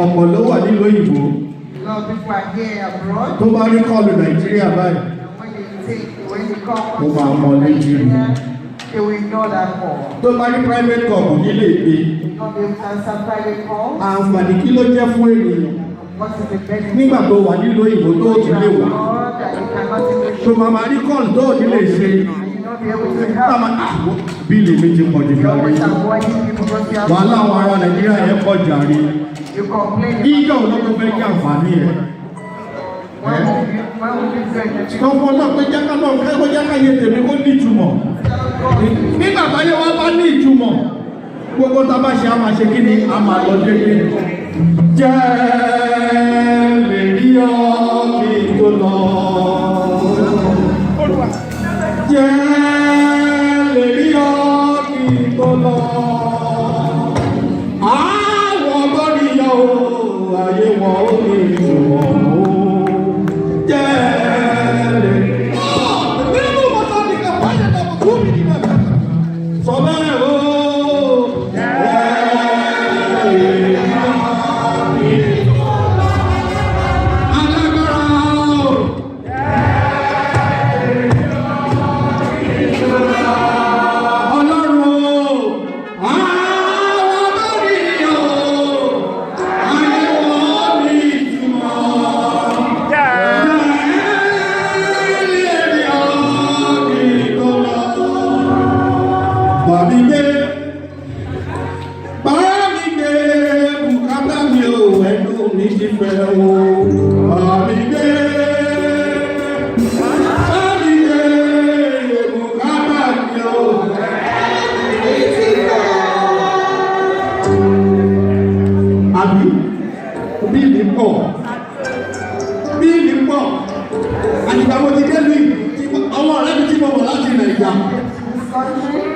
Ọ̀pọ̀ ló wà nílùú òyìnbó. Tó bá rí kọlù Nàìjíríà báyìí. Mo máa mọ léjì rí. Tó bá rí private call nílé ìgbé. Àǹfààní kí ló jẹ́ fún ènìyàn? Nígbà tó wà nílùú òyìnbó tó tún lè wà. Tó máa rí kọlù tó ní lè ṣe. Bílì mi ti pọ̀ jù kárí. Wàhálà àwọn ará Nàìjíríà yẹn pọ̀ jàre. Ìjọ olóko fẹ́ kí àǹfààní ẹ̀. Ọ̀pọ̀ náà pé jáká náà kẹ́kọ̀ọ́ jáká yẹ tèmi kó ní ìtumọ̀. Nígbà táyé wá bá ní ìtumọ̀, gbogbo tá a bá ṣe á máa ṣe kí ni a máa lọ dédé. Jẹ́ lè rí ọ́ kí n tó lọ. Jẹ́ lè rí ọ́ kí n tó lọ. Àwọn ọgọ́rin yọ ayé wọn ó ní ìtumọ̀ o.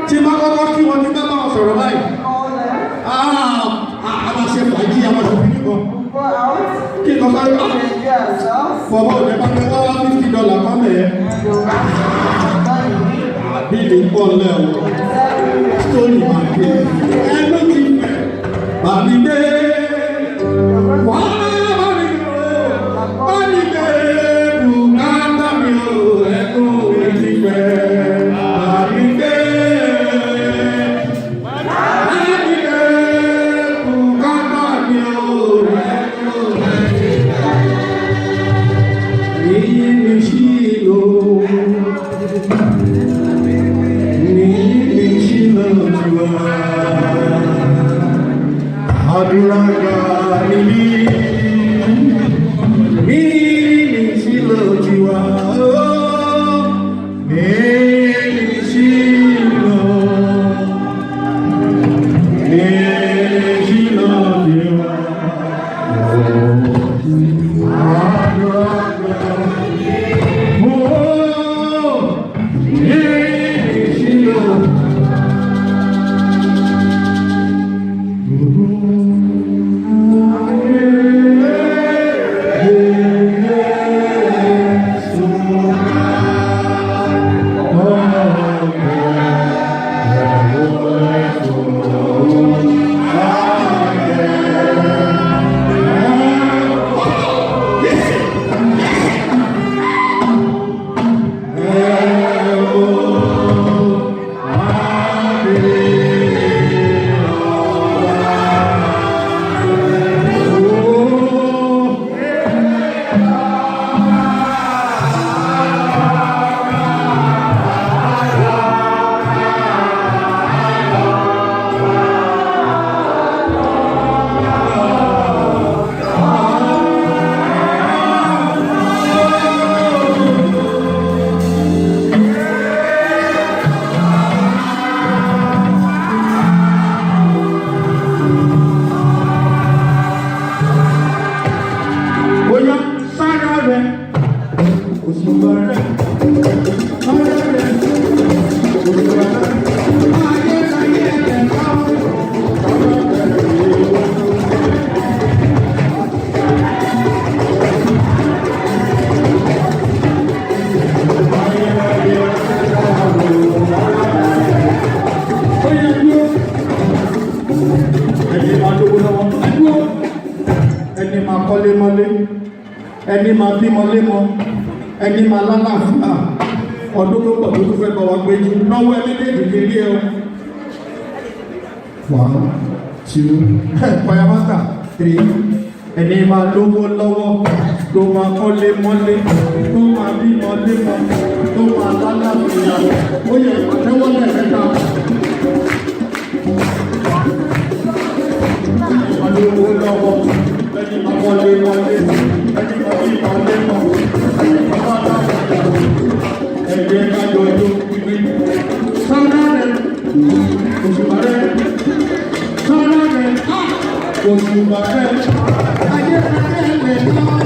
Tí máa kọ́kọ́ kí wọn ní bá bá wọn sọ̀rọ̀ báyìí. Àwọn ṣe fàájì àwọn ṣòfin nìkan. Kí n kọ́ sáré wá. Fọwọ́ òde bá tẹ́wọ́ wá $50 fámẹ̀ ẹ̀. Bílì ń pọ̀ lẹ́ o. Stórí máa gbé. Ẹnu ti fẹ̀. Bàbí gbé. Wá bàbí gbé. Bàbí gbé. Bùkátà mi ò ẹ̀kún mi ti fẹ̀. mọ́lémọ́lé ẹni máa bímọ lémọ ẹni máa lálàáfíà ọdún tó pọ̀ tó tún fẹ́ bọ̀ wá pé náwó ẹni méjì kiri ẹ o. 1 2 choir master 3 ẹni máa lówó lọ́wọ́ tó máa kọ́lé mọ́lé tó máa bímọ lémọ tó máa lálàáfíà ó yẹ ìpàtẹ́wọ́ lẹ́ẹ̀mẹ́ta. Lówó lọ́wọ́ ẹni máa wọlé wọlé ẹni máa bí máa lé mọ́ ẹni máa bá láwùjọ ẹgbẹ́ kájọ ọjọ́ ìwé sáná rẹ̀ òṣùpá rẹ̀ sáná rẹ̀ òṣùpá rẹ̀ ayé rẹ̀ lè lọ.